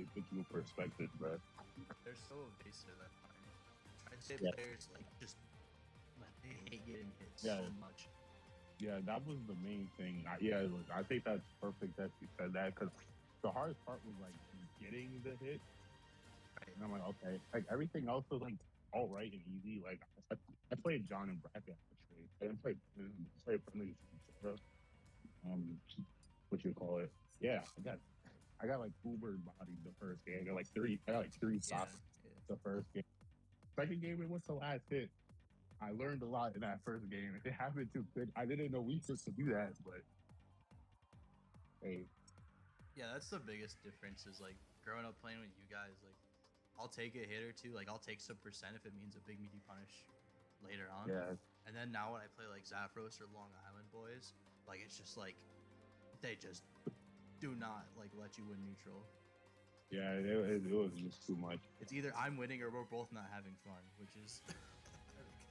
really put you in perspective, bro. They're so evasive at times. I'd say Yeah, players like just like they hate getting hit so yeah, much. yeah. That was the main thing. Yeah, look, I think that's perfect that you said that because the hardest part was like getting the hit, Right. and I'm like, okay, like everything else was like all right and easy. Like I played John and Bracket actually. I didn't play friendly um, what you call it? Yeah, I got like Uber bodied the first game. I got like three Yeah. socks Yeah. the first game. Second game, it was the last hit. I learned a lot in that first game. It happened too quick. I didn't know we could do that, but hey, Yeah, that's the biggest difference is like growing up playing with you guys, like I'll take a hit or two, like I'll take some percent if it means a big meaty punish later on. yeah, And then now when I play like Zaphros or Long Island boys, like it's just like they just do not like let you win neutral. yeah, it was just too much. It's either I'm winning or we're both not having fun, which is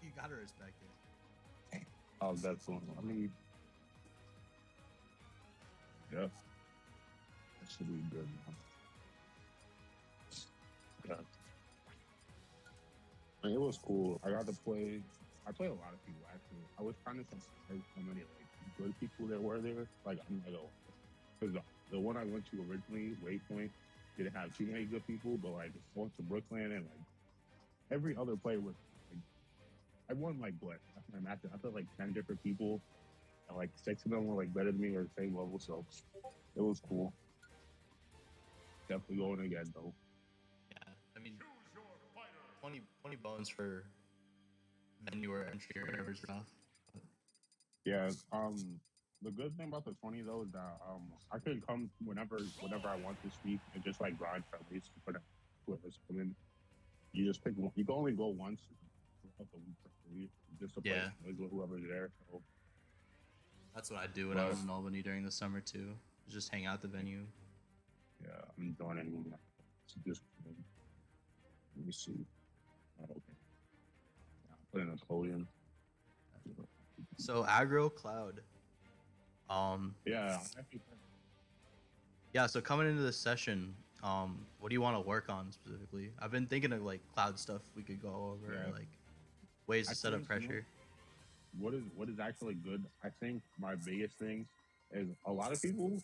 you gotta respect it. Oh, that's one. I mean, yeah, that should be good. Yeah, I mean, it was cool. I got to play. I played a lot of people actually. I was kind of surprised how many like good people there were there. Like I'm like, oh, because the one I went to originally, Waypoint, didn't have too many good people, but like I went to Brooklyn and like every other player was. Like, I won like what? I matched. I played like 10 different people, and like six of them were like better than me or the same level. So it was cool. Definitely going again though. Yeah, I mean 20 bones for venue or entry or whatever's rough. Yeah. The good thing about the 20 though is that I could come whenever I want to speak and just like grind friendlies for whoever's coming. You just pick one. You can only go once throughout the week, I believe, just to play Yeah, with whoever's there. So, that's what I do when I but was in Albany during the summer too. Just hang out at the venue. yeah, I'm joining. Just let me see. Oh, okay. Yeah, put in a Napoleon. So aggro cloud. Yeah, I think Yeah, so coming into this session, what do you want to work on specifically? I've been thinking of like cloud stuff we could go over, yeah. like ways I to set up think pressure. what is actually good. I think my biggest thing is a lot of people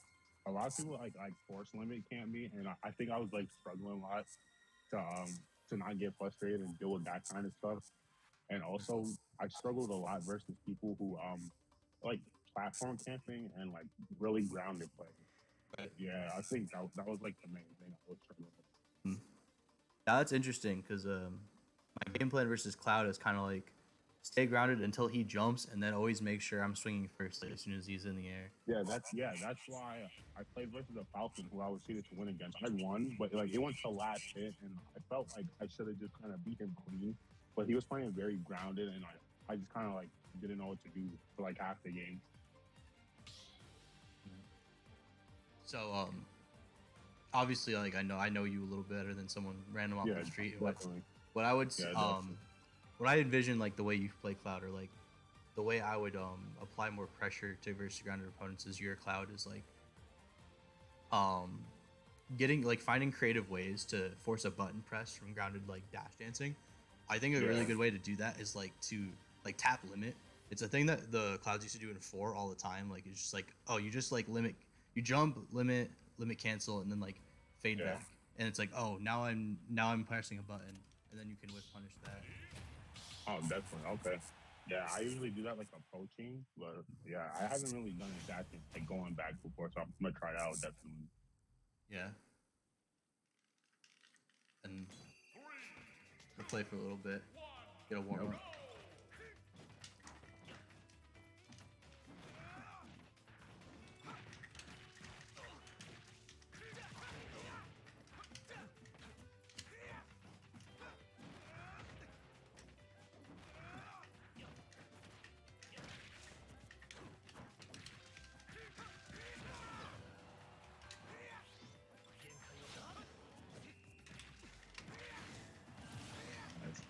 like force limit can't be, and I think I was like struggling a lot to not get frustrated and deal with that kind of stuff. And also, I struggled a lot versus people who like platform camping and like really grounded play. Right. Yeah, I think that was like the main thing I was struggling with. Hmm. Yeah, that's interesting because my game plan versus cloud is kind of like stay grounded until he jumps, and then always make sure I'm swinging first like, as soon as he's in the air. That's why I played versus a Falcon who I was seeded to win against. I won, but like it went to last hit, and I felt like I should have just kind of beat him clean. But he was playing very grounded, and I just kind of like didn't know what to do for like half the game. So obviously like I know you a little better than someone random off Yeah, the street. definitely. What I would Yeah, definitely. what I envision like the way you play cloud or like the way I would apply more pressure to versus grounded opponents is your cloud is like um getting like finding creative ways to force a button press from grounded like dash dancing. I think a really Yeah, good way to do that is like to like tap limit. It's a thing that the clouds used to do in four all the time. Like it's just like oh you just like limit you jump limit cancel and then like fade yeah. back and it's like oh now I'm pressing a button and then you can whip punish that. Oh, definitely. Okay. Yeah, I usually do that like approaching, but yeah, I haven't really done it that like going back before, so I'm gonna try it out definitely. Yeah, and we'll play for a little bit, get a warm Yep. up. Nice.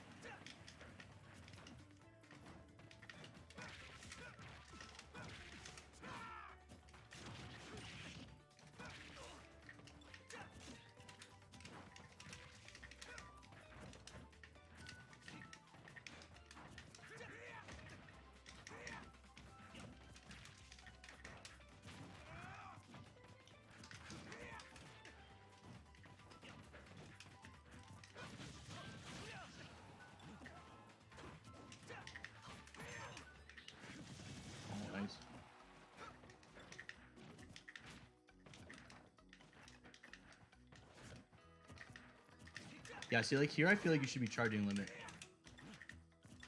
Yeah, see, like here, I feel like you should be charging limit.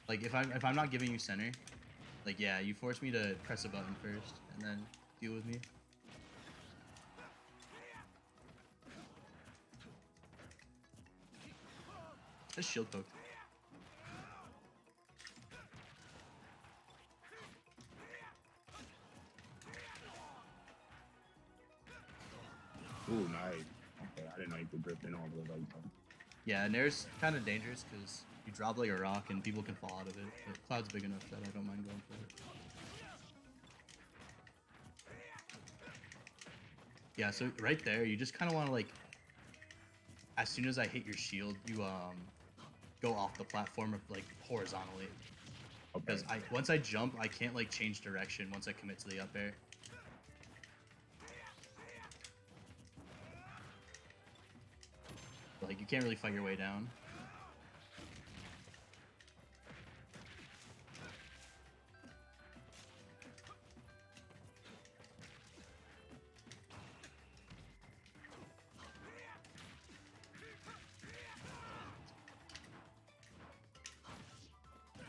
Like if I'm not giving you center, like yeah, you force me to press a button first and then deal with me. Just shield poked. Ooh, nice. Okay, I didn't know you could drift in all the way. Yeah, Nair's kind of dangerous because you drop like a rock and people can fall out of it. But Cloud's big enough that I don't mind going for it. Yeah, so right there, you just kind of want to like, as soon as I hit your shield, you go off the platform like horizontally. Because once I jump, I can't like change direction once I commit to the up air. Like you can't really fight your way down.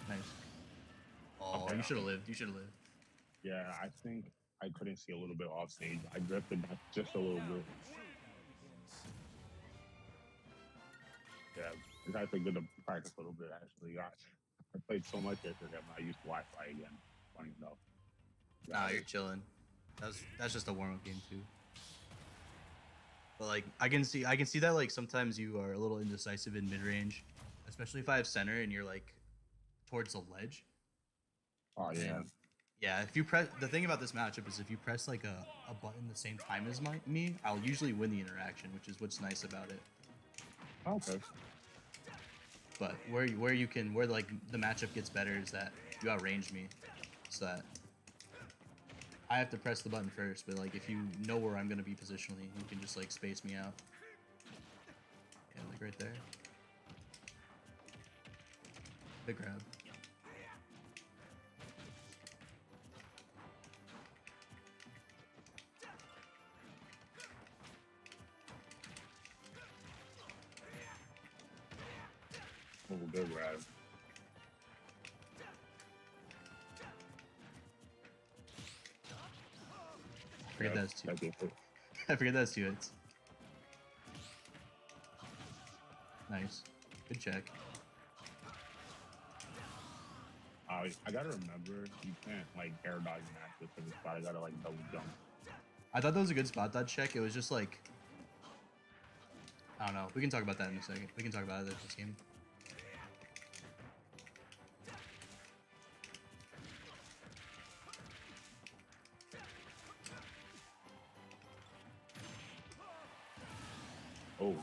Nice. Oh, okay, you should have lived. You should have lived. Yeah, I think I couldn't see a little bit off stage. I drifted back just a little bit. Yeah, it's actually good to practice a little bit, actually. I played so much yesterday, I'm not used to Wi-Fi again. Funny enough. Nah, you're chilling. That's just a warm-up game, too. But, like, I can see that, like, sometimes you are a little indecisive in mid-range. Especially if I have center and you're, like, towards the ledge. Oh, yeah. And, yeah, if you press... The thing about this matchup is if you press, like, a button the same time as me, I'll usually win the interaction, which is what's nice about it. Okay. But where like the matchup gets better is that you outrange me, so that I have to press the button first. But like if you know where I'm gonna be positionally, you can just like space me out. Yeah, like right there. Big grab. Oh, good grab. I forget that's two. I forget that's 2 hits. Nice. Good check. I gotta remember, you can't like air dodge match with this spot. I gotta like double jump. I thought that was a good spot dodge check. It was just like, I don't know. We can talk about that in a second. We can talk about it this game. Oh, okay.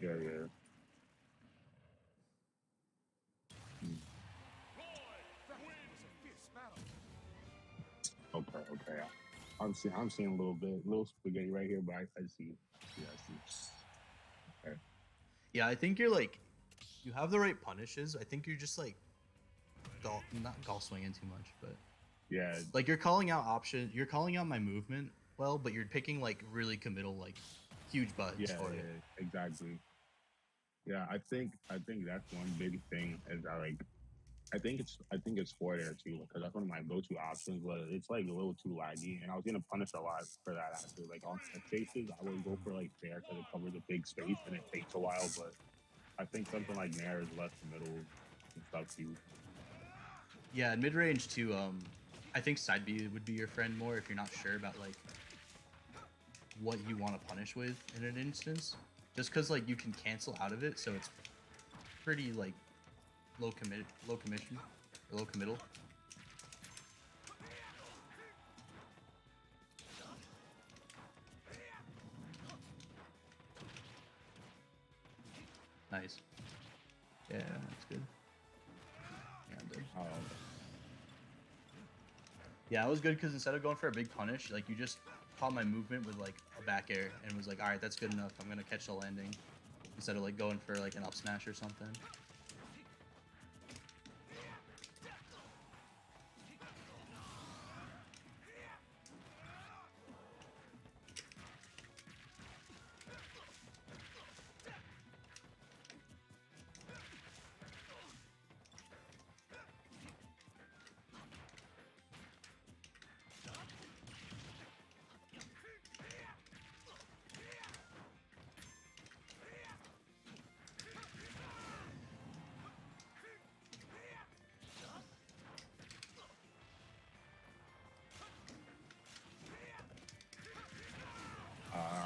Yeah, yeah. Okay. I'm seeing a little spaghetti right here, but I see. Yeah, I see. Okay. Yeah, I think you're like, you have the right punishes. I think you're just like, not golf swinging too much, but Yeah. like you're calling out you're calling out my movement well, but you're picking like really committal, like huge buttons for it. Yeah, exactly. Yeah, I think that's one big thing is I think it's for there too because that's one of my go-to options, but it's like a little too laggy, and I was gonna punish a lot for that actually. Like on set chases, I would go for like fair because it covers a big space and it takes a while, but I think something like Nair is less committal and stuff too. Yeah, in mid range too. I think side B would be your friend more if you're not sure about like what you want to punish with in an instance. Just because like you can cancel out of it, so it's pretty like low committal. Nice. Yeah, that's good. Yeah, I'm good. Yeah, it was good because instead of going for a big punish, like you just caught my movement with like a back air and was like, all right, that's good enough. I'm gonna catch the landing instead of like going for like an up smash or something.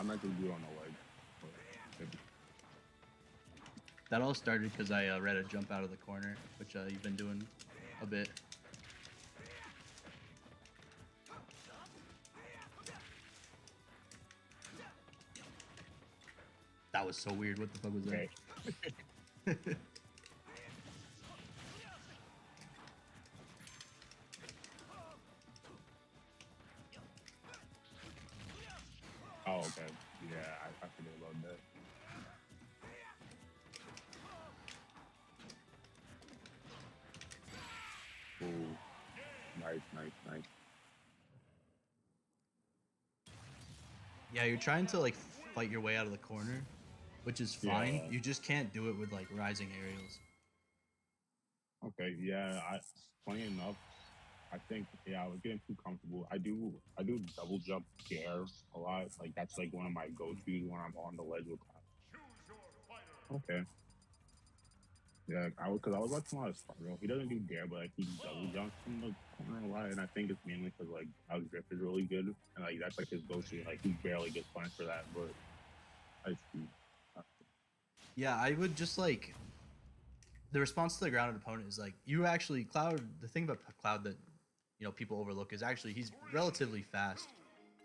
I'm not gonna do it on the leg. That all started because I read a jump out of the corner, which you've been doing a bit. That was so weird. What the fuck was that? Okay. Oh, okay. Yeah, I forget about that. Ooh. Nice. Yeah, you're trying to like fight your way out of the corner, which is fine. Yeah. You just can't do it with like rising aerials. Okay, yeah. Funny enough, I think I was getting too comfortable. I do double jump scare a lot. Like that's like one of my go-tos when I'm on the ledge with cloud. Okay. Yeah, because I was watching a lot of Sparrow. He doesn't do dare, but like he double jumps from the corner a lot, and I think it's mainly because like our grip is really good, and like that's like his go-to. Like he barely gets punished for that, but I see. Yeah, I would just like the response to the grounded opponent is like you actually Cloud. The thing about Cloud that people overlook is actually he's relatively fast,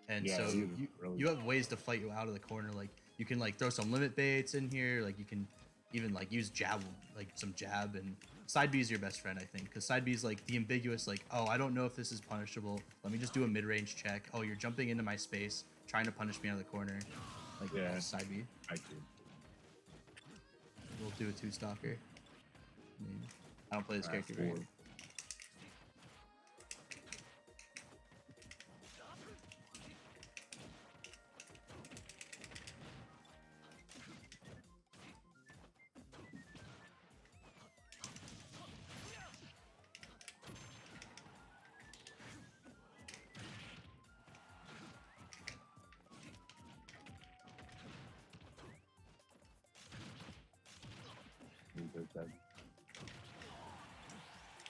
and Yeah, so really you have ways to fight you out of the corner. Like you can like throw some limit baits in here. Like you can even like use jab, like some jab, and side B is your best friend, I think, because side B is like the ambiguous, like, oh, I don't know if this is punishable. Let me just do a mid-range check. Oh, you're jumping into my space, trying to punish me out of the corner. Like, yeah, side B. I see. We'll do a two-stalker. I don't play this character Cool. very.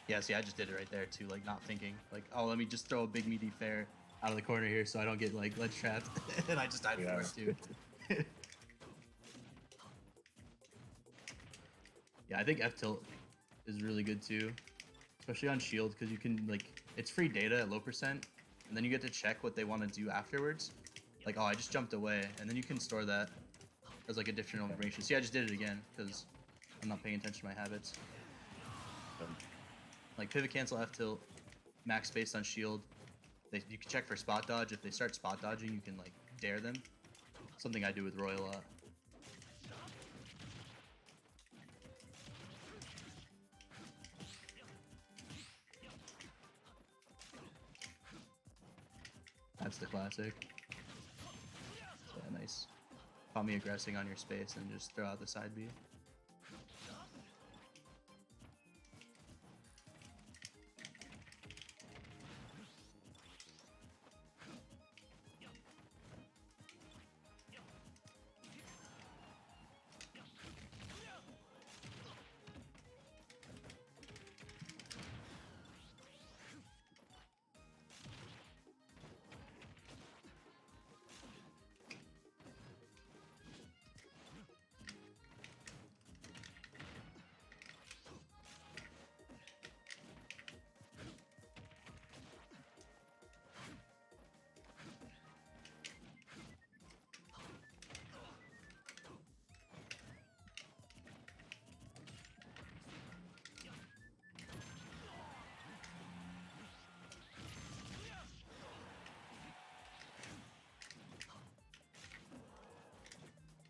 Yeah, see, I just did it right there too, like not thinking, like, oh, let me just throw a big meaty fair out of the corner here so I don't get like ledge trapped, and I just died for it too. Yeah, I think F tilt is really good too, especially on shield because you can like it's free data at low percent, and then you get to check what they want to do afterwards. Like, oh, I just jumped away, and then you can store that as like additional information. See, I just did it again because I'm not paying attention to my habits. Like pivot cancel F tilt, max space on shield. You can check for spot dodge. If they start spot dodging, you can like dare them. Something I do with Roy a lot. That's the classic. Yeah, nice. Caught me aggressing on your space and just throw out the side B.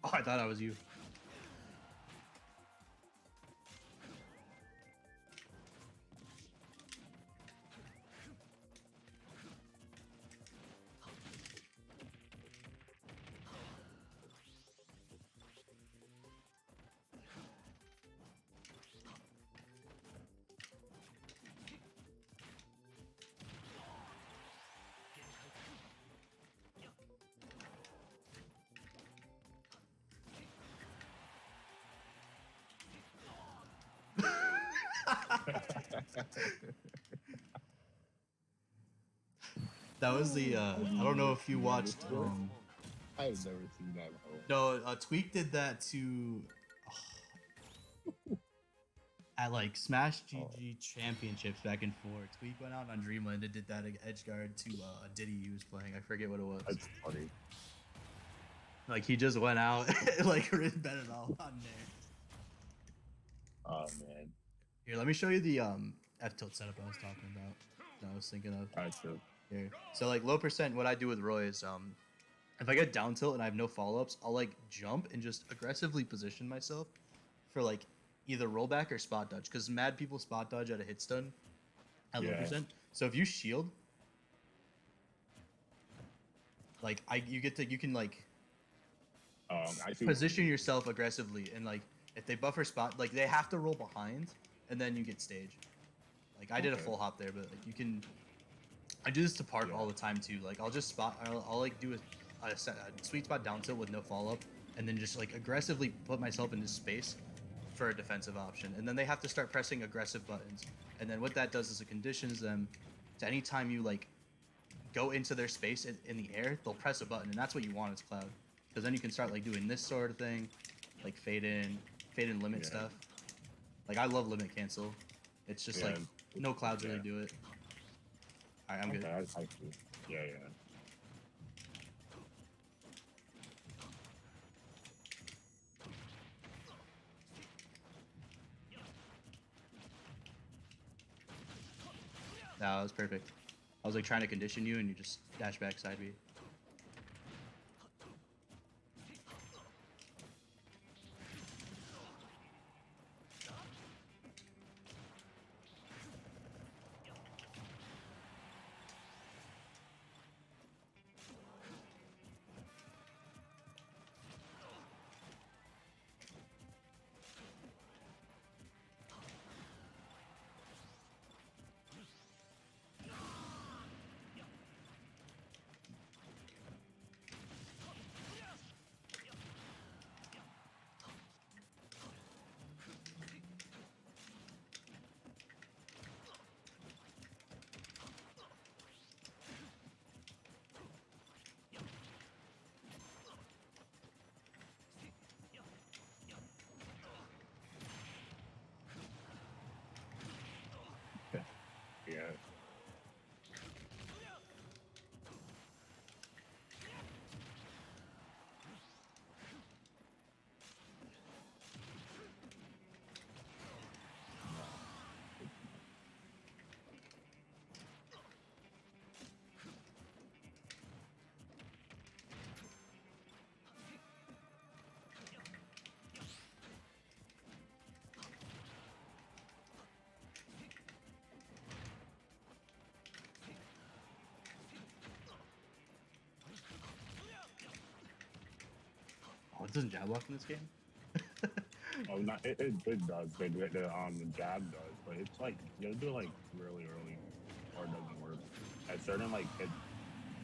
Oh, I thought I was you. That was the I don't know if you watched I've never seen that before. no, Tweak did that to at like Smash GG Championships back in 4. Tweak went out on Dreamland and did that edgeguard to a Diddy he was playing. I forget what it was. That's funny. Like he just went out like bet it all on there. Oh man. Here, let me show you the F tilt setup I was talking about. That I was thinking of. Alright, so Here. So like low percent, what I do with Roy is if I get down tilt and I have no follow ups, I'll like jump and just aggressively position myself for like either rollback or spot dodge. Because mad people spot dodge at a hit stun at low percent. So if you shield, like you can like I see position yourself aggressively and like if they buffer spot, like they have to roll behind and then you get stage. Like I did a full hop there, but like you can. I do this to park all the time too. Like I'll just spot. I'll like do a sweet spot down tilt with no follow up, and then just like aggressively put myself into space for a defensive option. And then they have to start pressing aggressive buttons. And then what that does is it conditions them to any time you like go into their space in the air, they'll press a button, and that's what you want as Cloud. Because then you can start like doing this sort of thing, like fade in limit stuff. Like I love limit cancel. It's just like no Clouds really do it. Alright, I'm good. I see. Yeah. That was perfect. I was like trying to condition you and you just dash back side B. Yeah. Oh, it doesn't jab lock in this game? Oh, not it does. The jab does, but it's like you gotta do it like really early, or it doesn't work. At certain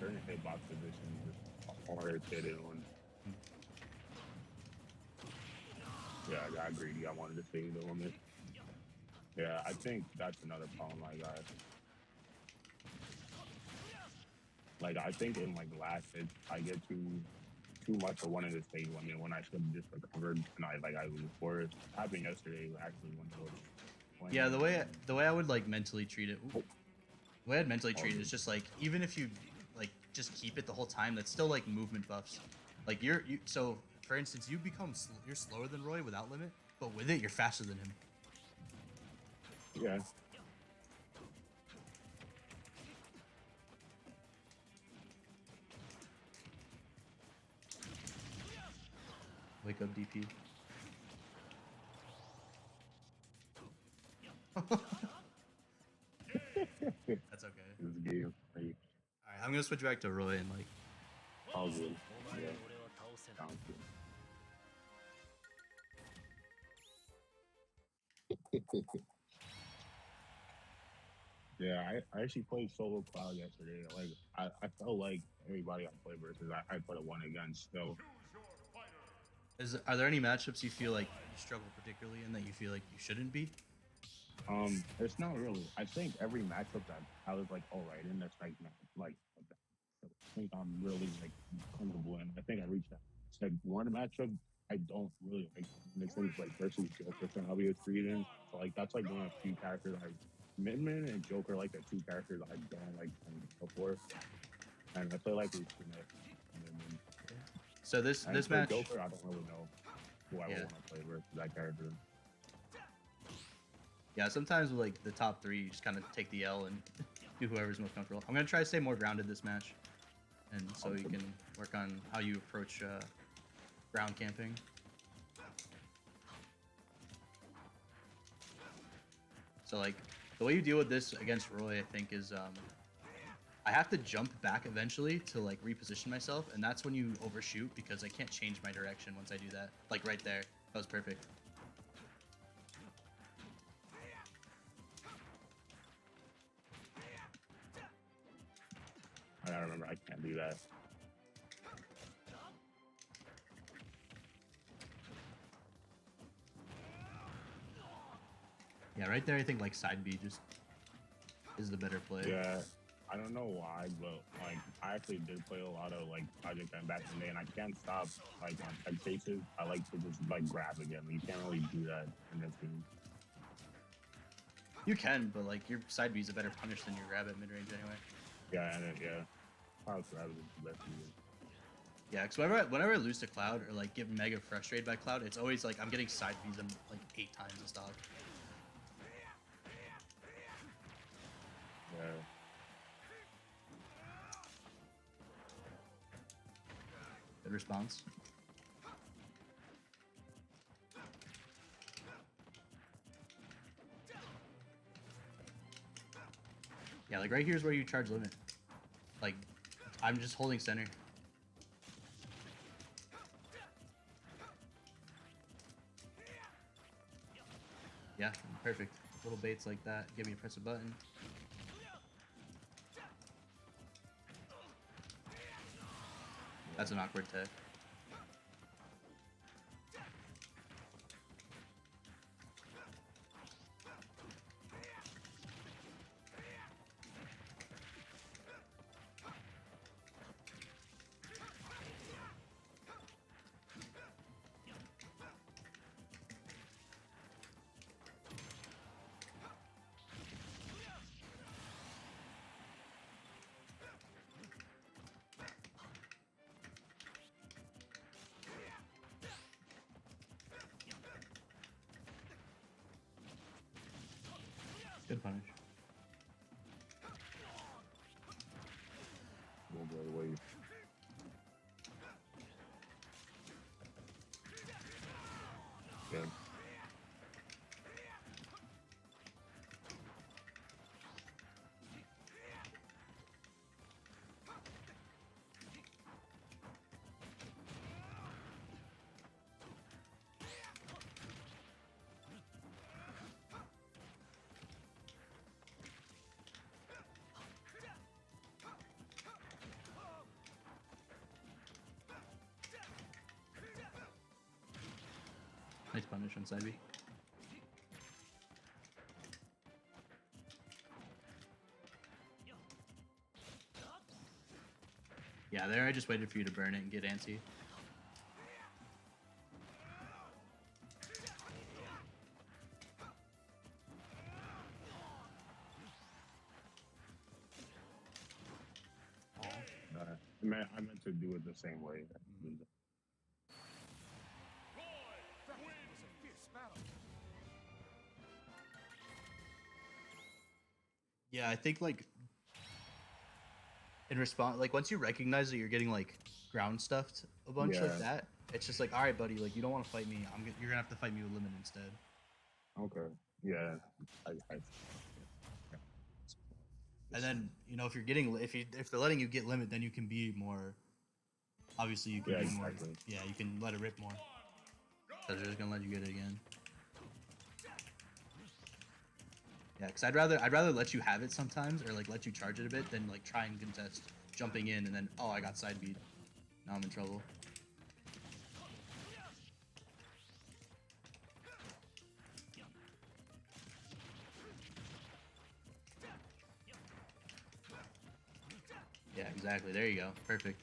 certain hitbox positions, it's harder to hit it on. Yeah, I got greedy. I wanted to save the limit. Yeah, I think that's another problem I got. Like I think in like last hit, I get too much for wanting to stay limit when I should have just recovered and I lose for it. Happened yesterday actually when I was playing. Yeah, the way I would like mentally treat it. The way I'd mentally treat it is just like even if you like just keep it the whole time, that's still like movement buffs. Like so for instance, you're slower than Roy without limit, but with it you're faster than him. Yeah. Wake up, DP. That's okay. This game, like, All right, I'm gonna switch back to Roy and like. all good. Yeah, sounds good. Yeah, I actually played solo cloud yesterday. Like I felt like everybody I play versus I put a one against. So Are there any matchups you feel like you struggle particularly in that you feel like you shouldn't be? it's not really. I think every matchup that I was like all right in, that's like not like I think I'm really like comfortable in. I think I reached that. It's like one matchup I don't really like. And it's like versus Joker for obvious reasons. So like that's like one of the few characters I Midman and Joker like the two characters I don't like before. And I feel like we've seen it. So this And this for match, Joker, I don't really know who I would yeah, want to play versus that character. yeah. Sometimes with like the top three, you just kind of take the L and do whoever's most comfortable. I'm gonna try to stay more grounded this match, and so you can work on how you approach ground camping. So like the way you deal with this against Roy, I think, is I have to jump back eventually to like reposition myself, and that's when you overshoot because I can't change my direction once I do that. Like right there, that was perfect. I gotta remember I can't do that. Yeah, right there. I think like side B just is the better play. Yeah, I don't know why, but like I actually did play a lot of like Project M back in the day, and I can't stop like on head chases. I like to just like grab again. You can't really do that in this game. You can, but like your side B is a better punish than your grab at mid range anyway. Yeah, and yeah, power grab is the best move. Yeah, because whenever I lose to Cloud or like get mega frustrated by Cloud, it's always like I'm getting side B's them like 8 times the stock. Yeah. Good response. Yeah, like right here is where you charge limit. Like, I'm just holding center. Yeah, perfect. Little baits like that. Give me a press a button. That's an awkward tech. Good punish. We'll go away. Good. Nice punish on side B. Yeah, there I just waited for you to burn it and get antsy. I meant to do it the same way. Yeah, I think like in response, like once you recognize that you're getting like ground stuffed a bunch like Yeah. that, It's just like, all right, buddy, like you don't want to fight me. You're gonna have to fight me with limit instead. Okay. Yeah. And then if you're getting if they're letting you get limit, then you can be more. Obviously, you can be more. Yeah, you can let it rip more. Because they're just gonna let you get it again. Yeah, because I'd rather let you have it sometimes, or like let you charge it a bit, than like try and contest jumping in and then I got side beat. Now I'm in trouble. Yeah, exactly. There you go. Perfect.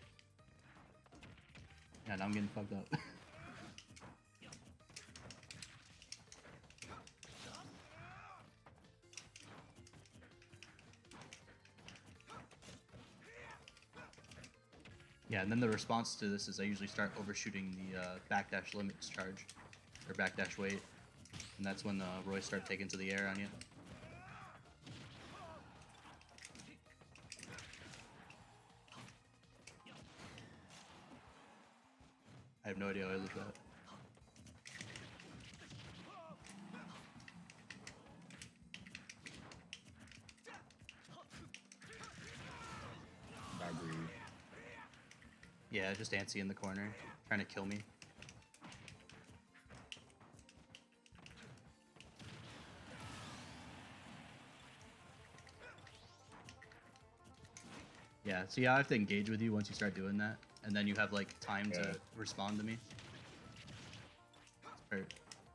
Yeah, now I'm getting fucked up. Yeah, and then the response to this is I usually start overshooting the backdash limits charge, or backdash weight, and that's when the Roy start taking to the air on you. I have no idea how I look at. Yeah, just Antsy in the corner, trying to kill me. Yeah, see, I have to engage with you once you start doing that, and then you have like time to respond to me.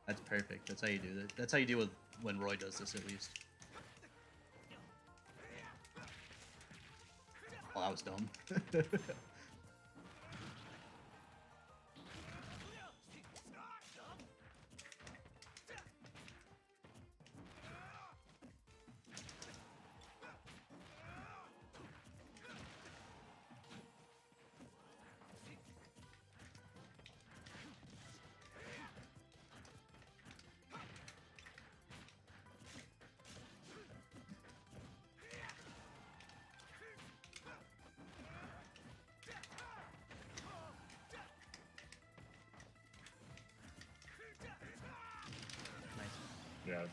That's perfect. That's how you do that. That's how you deal with when Roy does this, at least. Oh, that was dumb. Yeah.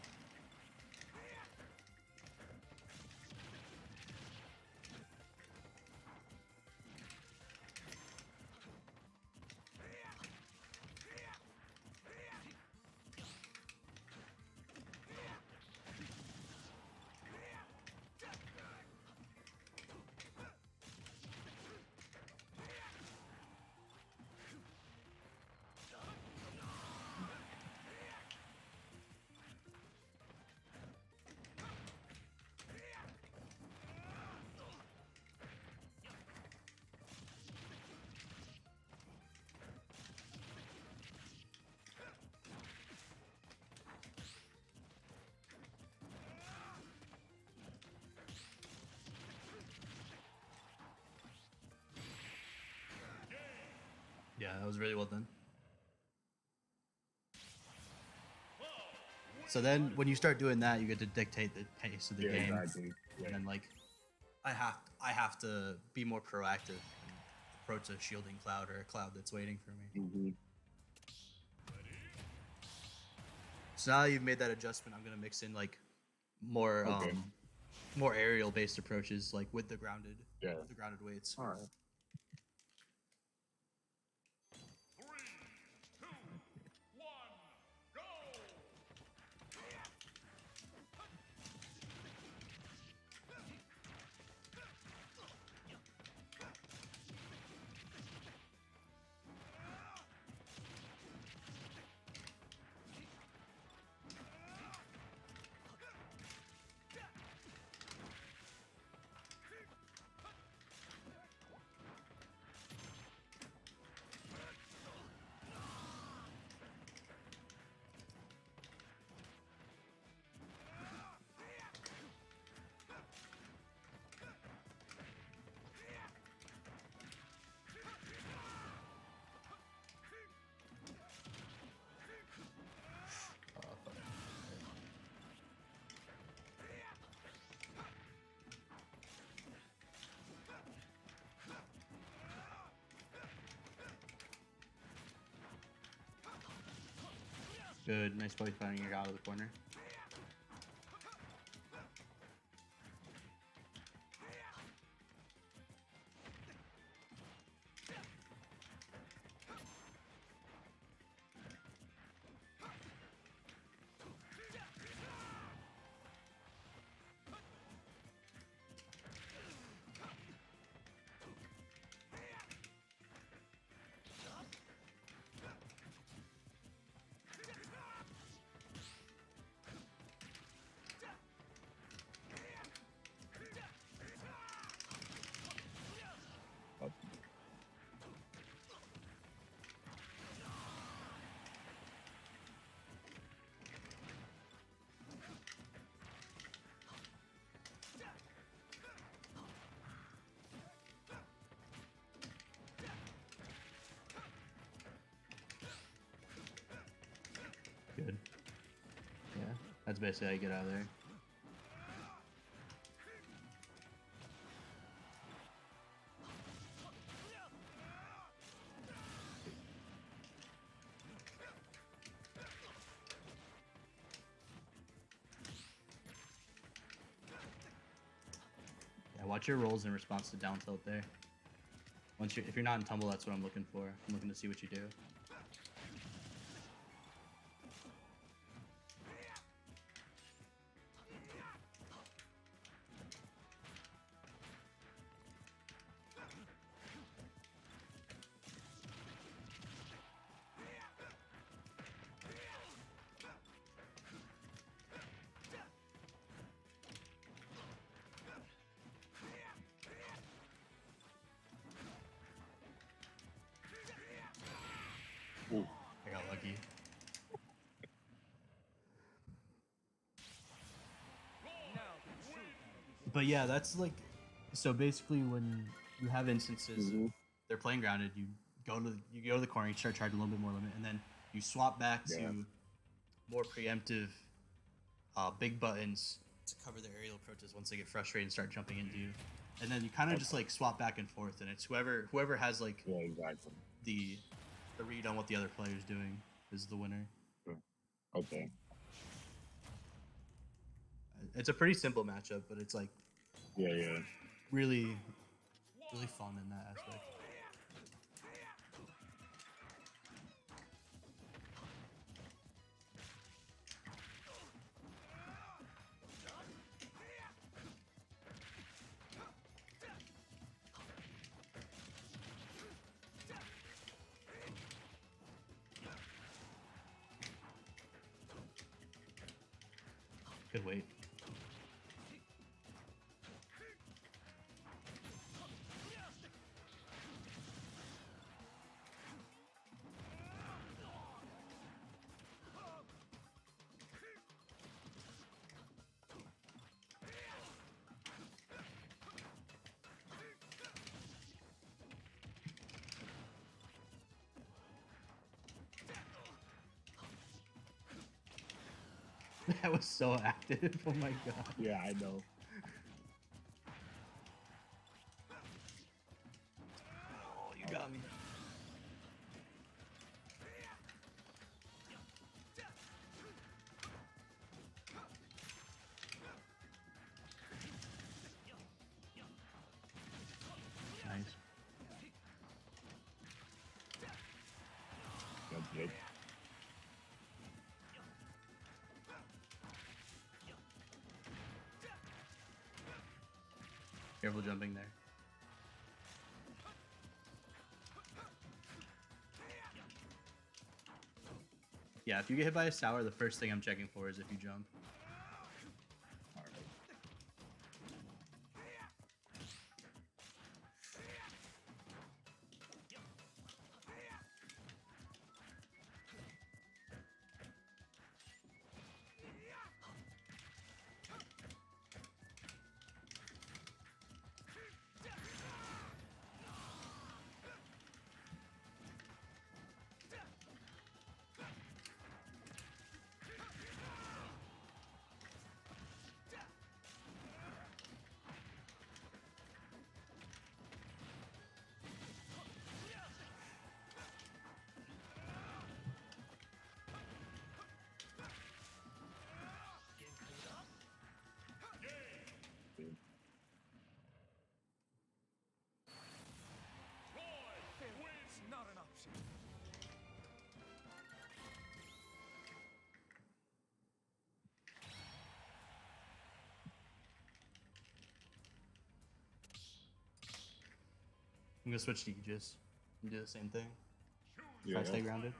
Yeah, that was really well done. So then, when you start doing that, you get to dictate the pace of the game, exactly. Yeah. and then like, I have to be more proactive and approach a shielding cloud or a cloud that's waiting for me. Mm-hmm. So now that you've made that adjustment, I'm gonna mix in like more more aerial based approaches, like with the grounded weights. All right. Good. Nice play finding your out of the corner. Good. Yeah, that's basically how you get out of there. Yeah, watch your rolls in response to down tilt there. If you're not in tumble, that's what I'm looking for. I'm looking to see what you do. Ooh. I got lucky. But yeah, that's like, so basically when you have instances of they're playing grounded, you go to the corner, you start charging a little bit more limit, and then you swap back to more preemptive big buttons to cover their aerial approaches once they get frustrated and start jumping into you. And then you kind of just like swap back and forth, and it's whoever has like exactly the read on what the other player's doing is the winner. Okay. It's a pretty simple matchup, but it's like Yeah. really fun in that aspect. Good wait. That was so active. Oh my god. Yeah, I know. Oh, you got me. Nice. That's good. Careful jumping there. Yeah, if you get hit by a sour, the first thing I'm checking for is if you jump. I'm gonna switch to Aegis and do the same thing. Yeah. Try to stay grounded.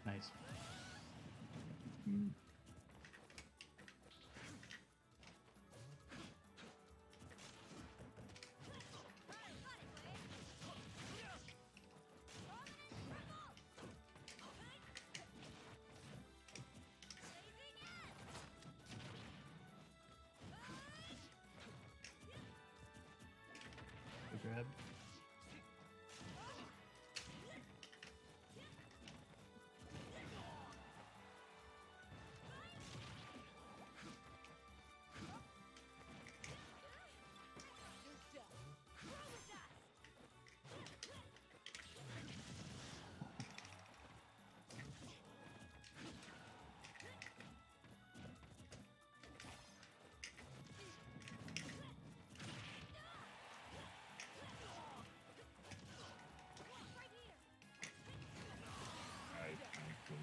Nice. Mm. Good grab. Nice. Cool.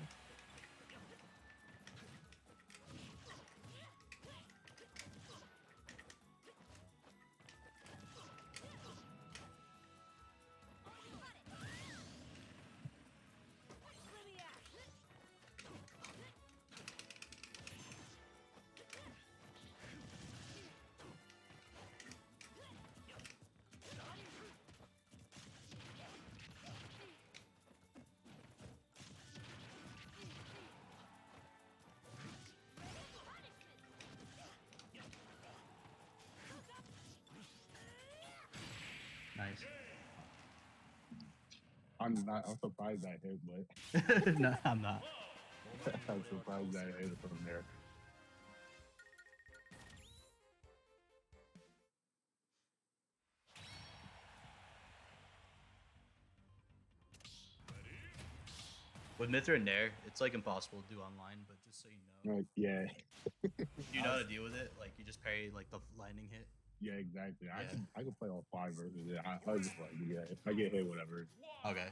Nice. I'm surprised I hit, but No, I'm not. I'm surprised I hit from there. With Mithra and Nair, it's like impossible to do online, but just so you know. Like, yeah, You know how to deal with it? Like you just parry like the lightning hit. yeah, exactly. Yeah. I could play all 5 versus it. I was just like, yeah, if I get hit, whatever. Okay.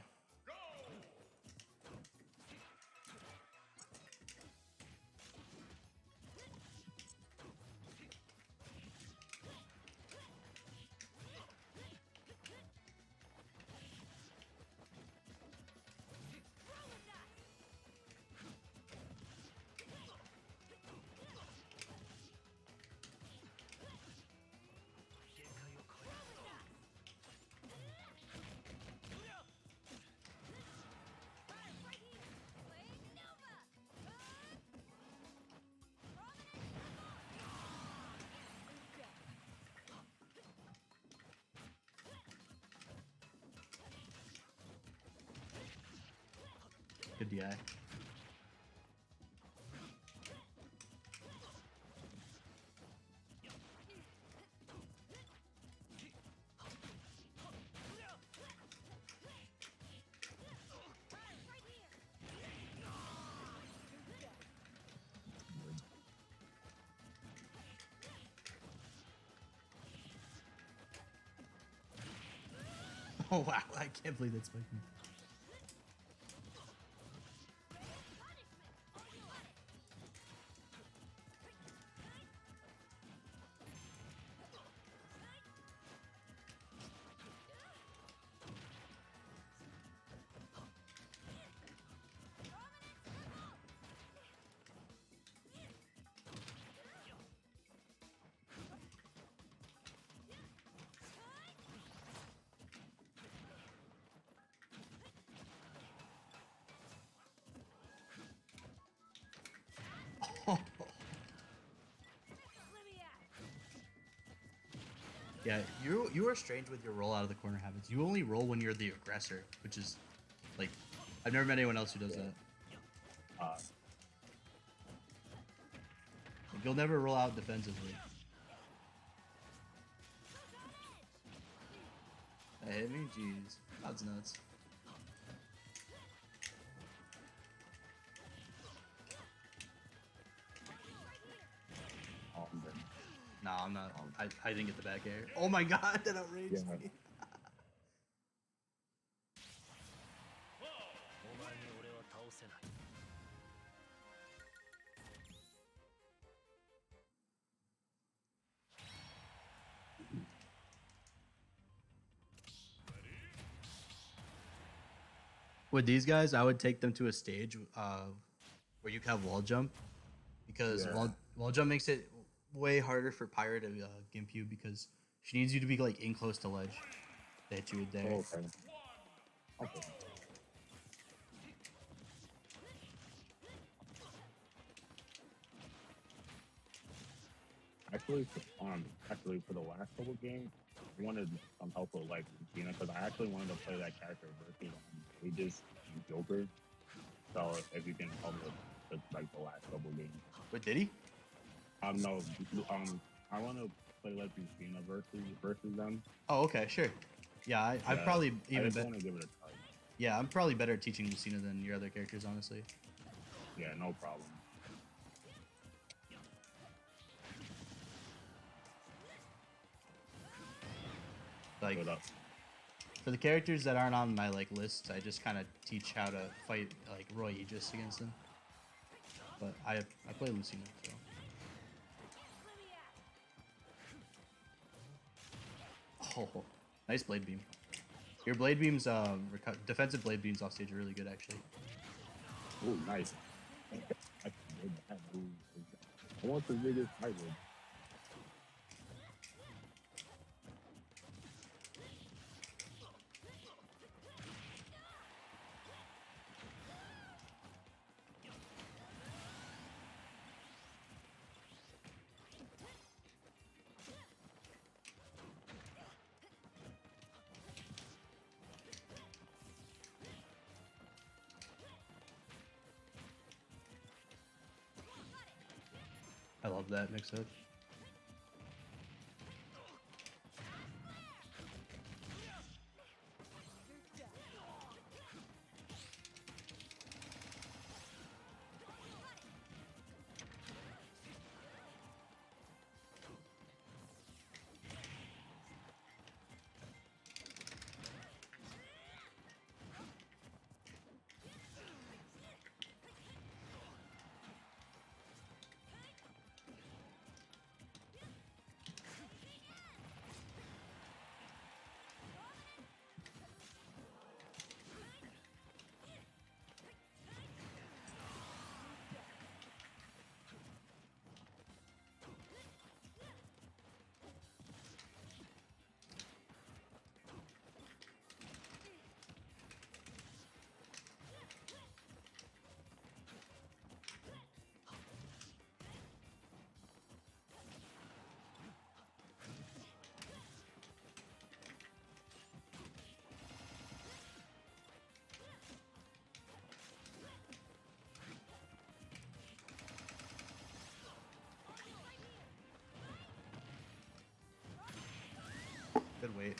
Good DI. Oh wow, I can't believe that's spiked me. Yeah, you are strange with your roll out of the corner habits. You only roll when you're the aggressor, which is like I've never met anyone else who does that. Uh, Like, you'll never roll out defensively. That hit me? Jeez. That's nuts. then, Nah, I'm not. I didn't get the back air. Oh my god, that outraged yeah. me. With these guys, I would take them to a stage where you can have wall jump because Yeah. wall jump makes it way harder for Pyre to gimp you because she needs you to be like in close to ledge to hit you with there. Oh, okay. Okay. Actually for the last couple games, I wanted some help with like Lucina because I actually wanted to play that character versus Aegis and Joker. So if you can help me with like the last couple games. Wait, did he? No, I want to play like Lucina versus them. Oh, okay, sure. Yeah, I Yeah, probably I even just want to give it a try. Yeah, I'm probably better at teaching Lucina than your other characters, honestly. Yeah, no problem. Like Good up. for the characters that aren't on my like list, I just kind of teach how to fight like Roy Aegis against them. But I play Lucina, so. Oh, nice blade beam. Your blade beams, defensive blade beams off stage are really good, actually. Oh, nice. I want the biggest hybrid. I love that mix-up. Good weight.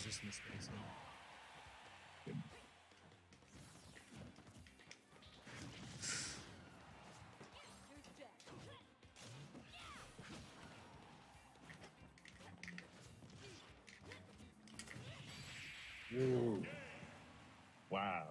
was just misspacing. Ooh. Wow.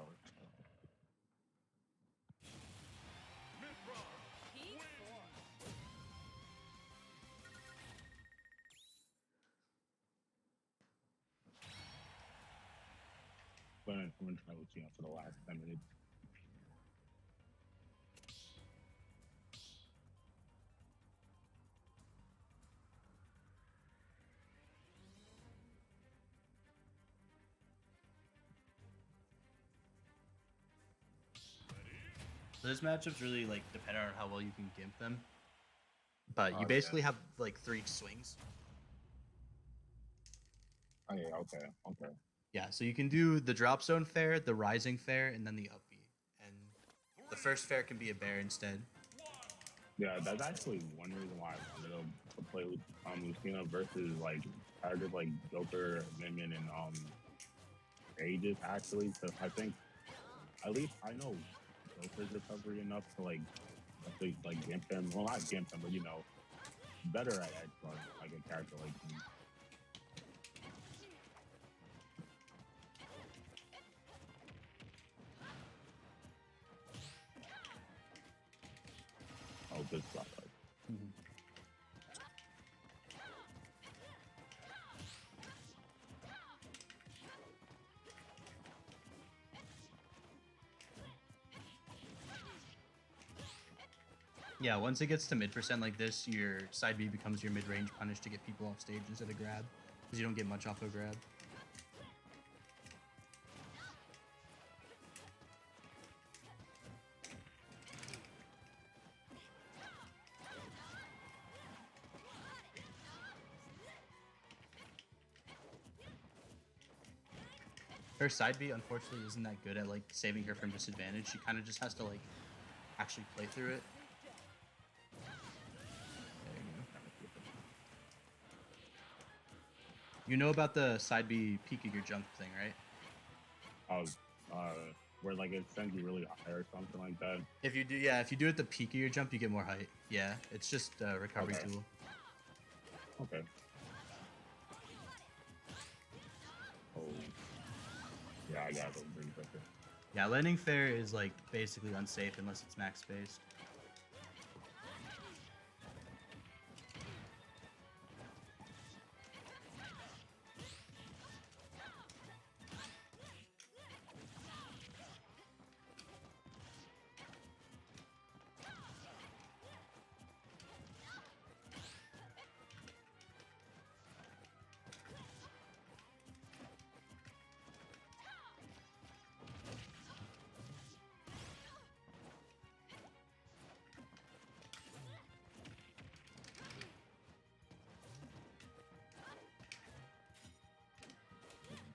I'm gonna try with you for the last 10 minutes. So this matchup's really like dependent on how well you can gimp them. But you Yeah. basically have like 3 swings. Oh, yeah, okay. Yeah, so you can do the drop zone fair, the rising fair, and then the up B. And the first fair can be a bear instead. Yeah, that's actually one reason why I wanted to play with Lucina versus like characters like Joker, Minion, and Aegis actually, because I think at least I know Joker's recovery enough to like gimp him. Well, not gimp him, but you know, better at edge guard like a character like him. Oh, good stuff. Yeah, once it gets to mid percent like this, your side B becomes your mid-range punish to get people off stage instead of grab, because you don't get much off of grab. Her side B, unfortunately, isn't that good at like saving her from disadvantage. She kind of just has to like actually play through it. There you go. You know about the side B peeking your jump thing, right? Where like it sends you really high or something like that. If you do, yeah, if you do it at the peak of your jump, you get more height. Yeah, it's just a recovery tool. Okay. Oh. Yeah, I got it. Pretty quicker. Yeah, landing fair is like basically unsafe unless it's max spaced.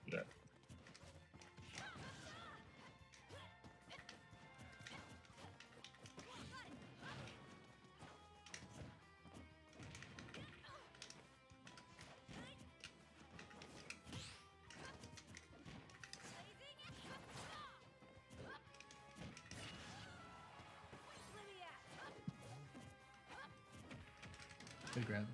Yeah. Good grab.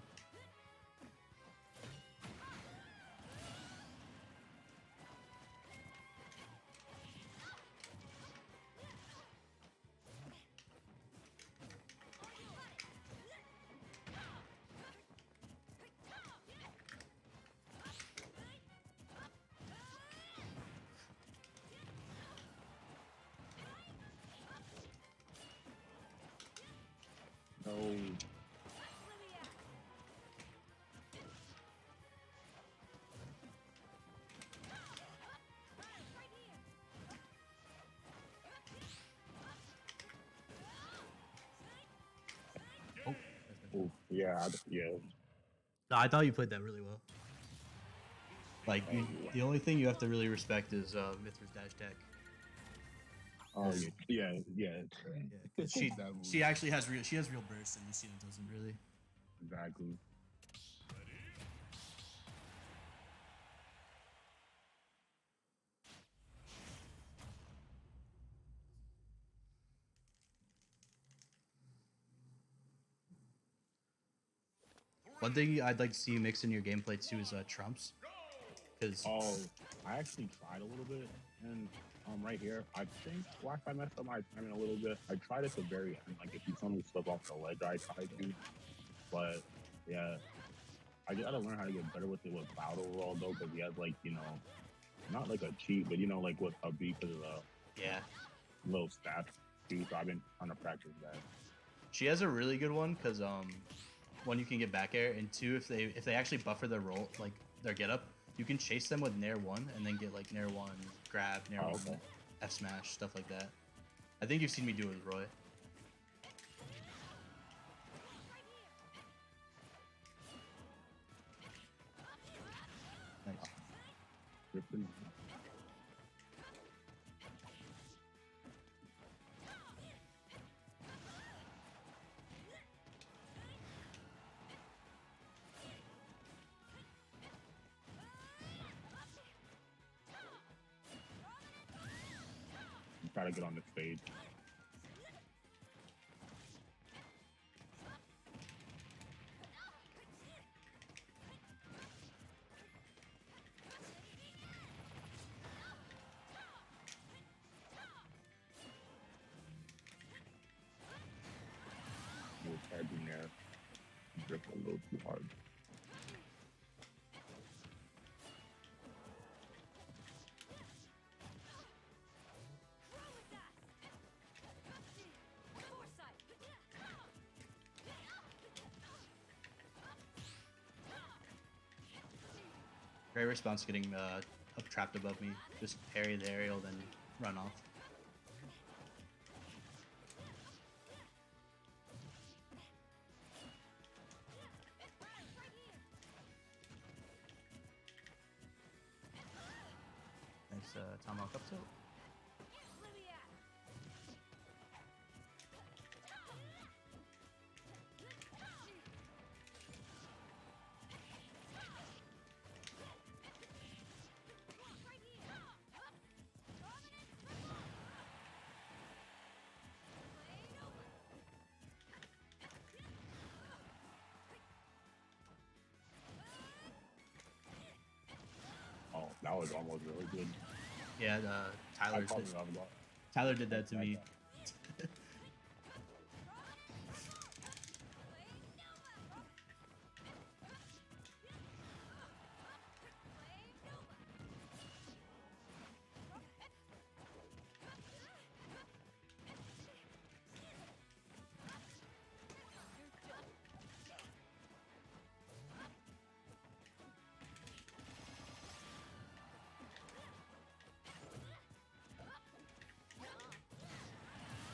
No. Oh. Ooh, yeah, yeah. No, I thought you played that really well. Like, the only thing you have to really respect is Mithra's dash tech. Oh yeah. Yeah, 'cause she actually has real burst, and Lucina doesn't really. Exactly. One thing I'd like to see you mix in your gameplay too is trumps, because Oh, I actually tried a little bit, and right here, I think last I messed up my timing a little bit. I tried at the very end, like if you suddenly slip off the ledge, I tried to, but yeah, I gotta learn how to get better with it with Cloud overall though, because he has like not like a cheat, but like with a beat of the yeah, little stats too. So I've been trying to practice that. she has a really good one because one, you can get back air, and two, if they actually buffer their roll, like their get up, you can chase them with Nair 1 and then get like Nair 1 grab, Nair 1 Okay. F smash, stuff like that. I think you've seen me do it with Roy. Nice. Griffin. Try to get on the stage. He was hedging there. Drift a little too hard. Great response getting up trapped above me. Just parry the aerial, then run off. Nice tomahawk up tilt. Oh, that was almost really good. Yeah, Tyler did that to me.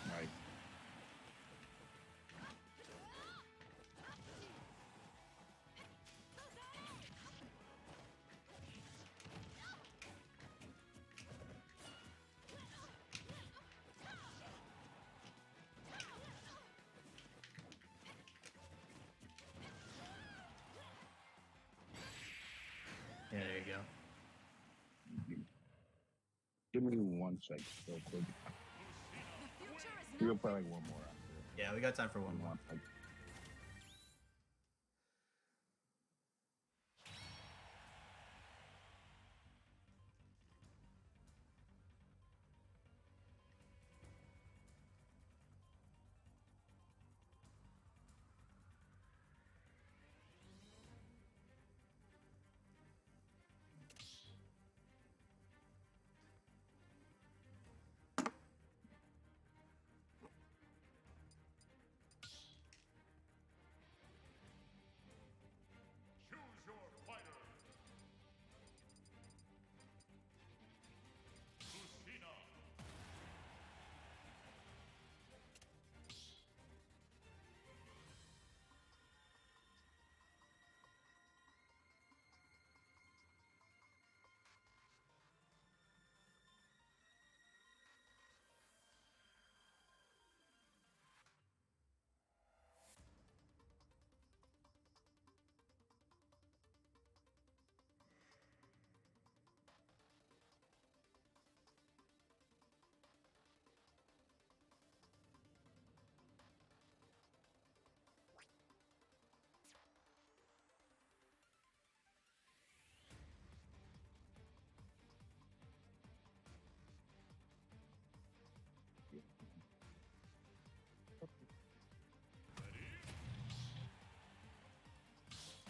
Nice. Yeah, there you go. Give me 1 second, real quick. We'll play like one more after. Yeah, we got time for one more.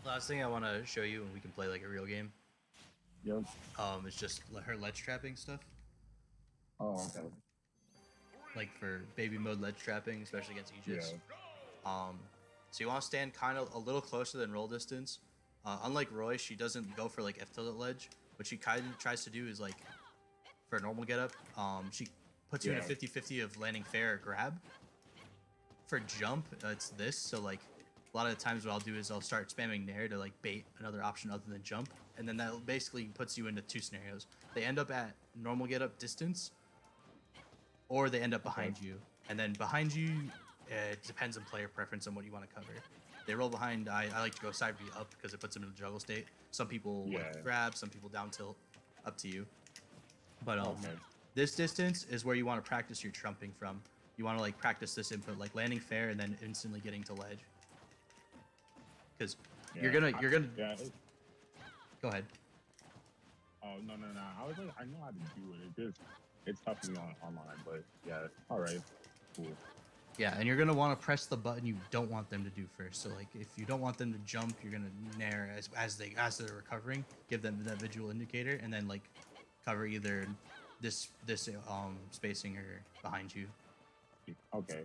Last thing I want to show you, and we can play like a real game. Yep. It's just her ledge trapping stuff. Oh, okay. Like for baby mode ledge trapping, especially against Aegis. Yeah. So you want to stand kind of a little closer than roll distance. Unlike Roy, she doesn't go for like F tilde ledge. What she kind of tries to do is like for a normal getup, she puts you in a 50-50 of landing fair or grab. For jump, it's this. So like a lot of the times what I'll do is I'll start spamming Nair to like bait another option other than jump, and then that basically puts you into two scenarios. They end up at normal getup distance, or they end up behind you. And then behind you, it depends on player preference on what you want to cover. They roll behind. I like to go side B up because it puts them in a juggle state. Some people like grab, some people down tilt. Up to you. But this distance is where you want to practice your trumping from. You want to like practice this input, like landing fair and then instantly getting to ledge. Because you're gonna. Yeah. Go ahead. Oh no. I was like, I know how to do it. It's tough to me online, but yeah. All right. Cool. Yeah, and you're gonna want to press the button you don't want them to do first. So like, if you don't want them to jump, you're gonna nair as they're recovering. Give them that visual indicator, and then like cover either this spacing or behind you. Okay.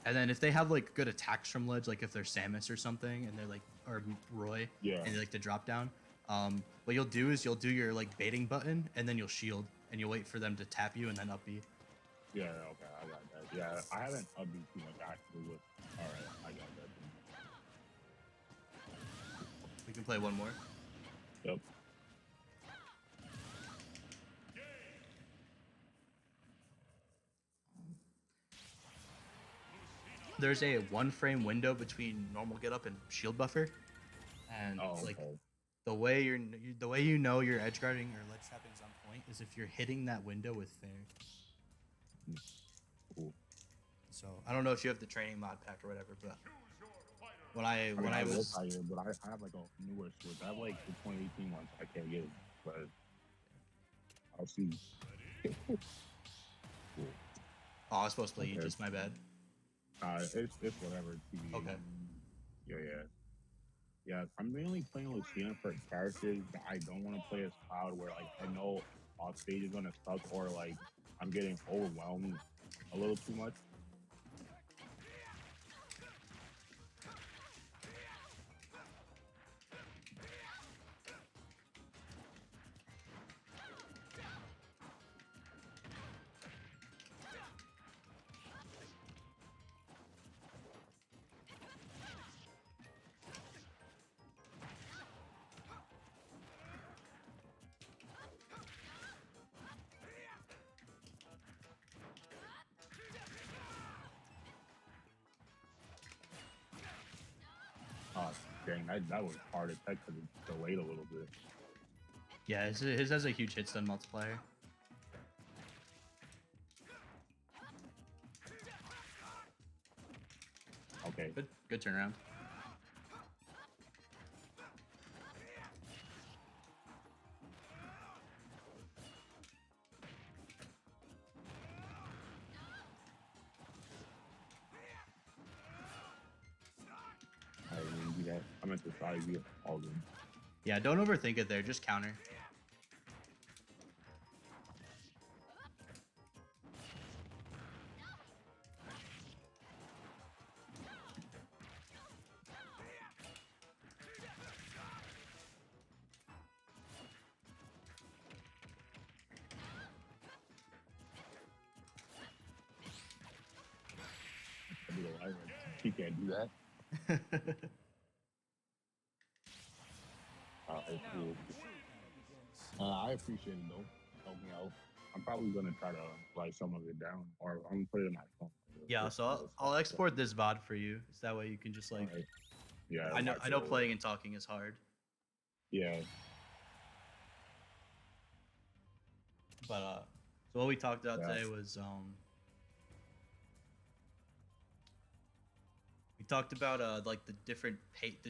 And then if they have like good attacks from ledge, like if they're Samus or something, and they're like or Roy, and they like to drop down, what you'll do is you'll do your like baiting button, and then you'll shield, and you'll wait for them to tap you, and then up B. Yeah. Okay. I got that. Yeah. I haven't upbeat too much actually. All right. I got that. We can play one more. Yep. There's a 1-frame window between normal get up and shield buffer, and like the way you know your edge guarding or ledge trapping is on point is if you're hitting that window with fair. Cool. So I don't know if you have the training mod pack or whatever, but when I was higher, but I have like a newer switch. I have like the 2018 ones I can't get, but I'll see. Cool. Oh, I was supposed to play Aegis, my bad. It's whatever. TV. Okay. Yeah. I'm mainly playing Lucina for characters that I don't want to play as Cloud, where like I know off stage is gonna suck, or like I'm getting overwhelmed a little too much. Dang, that was hard to tech because it delayed a little bit. Yeah, his has a huge hit stun multiplier. Okay. Good turnaround. I meant to try you all good. Yeah, don't overthink it there. Just counter. He can't do that. Cool. I appreciate it though. Help me out. I'm probably gonna try to write some of it down, or I'm gonna put it in my phone. Yeah, so I'll export this VOD for you, so that way you can just like. Right. Yeah. I know playing and talking is hard. Yeah. But so what we talked about today was we talked about like the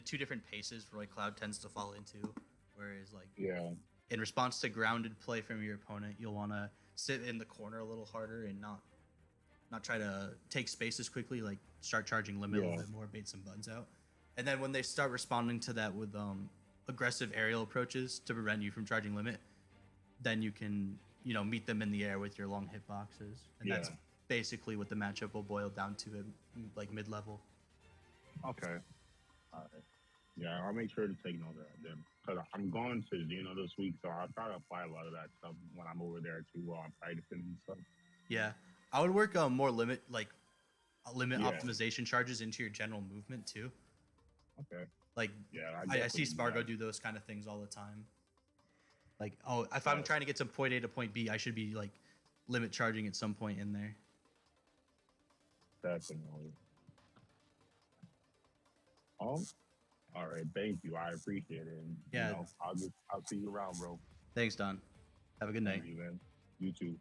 two different paces Roy Cloud tends to fall into, whereas like in response to grounded play from your opponent, you'll want to sit in the corner a little harder and not try to take spaces quickly, like start charging limit a little bit more, bait some buttons out. And then when they start responding to that with aggressive aerial approaches to prevent you from charging limit, then you can, you know, meet them in the air with your long hitboxes. And Yeah. that's basically what the matchup will boil down to at like mid-level. Okay. All right. Yeah, I'll make sure to take note of that then. Because I'm going to Xeno this week, so I'll try to apply a lot of that stuff when I'm over there too while I'm practicing and stuff. Yeah. I would work more limit Yeah. optimization charges into your general movement too. Okay. Like, Yeah, I see definitely Spargo do those kind of things all the time. Like, oh, if I'm Right. trying to get to point A to point B, I should be like limit charging at some point in there. Definitely. All right. Thank you. I appreciate it. And, Yeah. you know, I'll see you around, bro. Thanks, Don. Have a good night. Thank you, man. You too.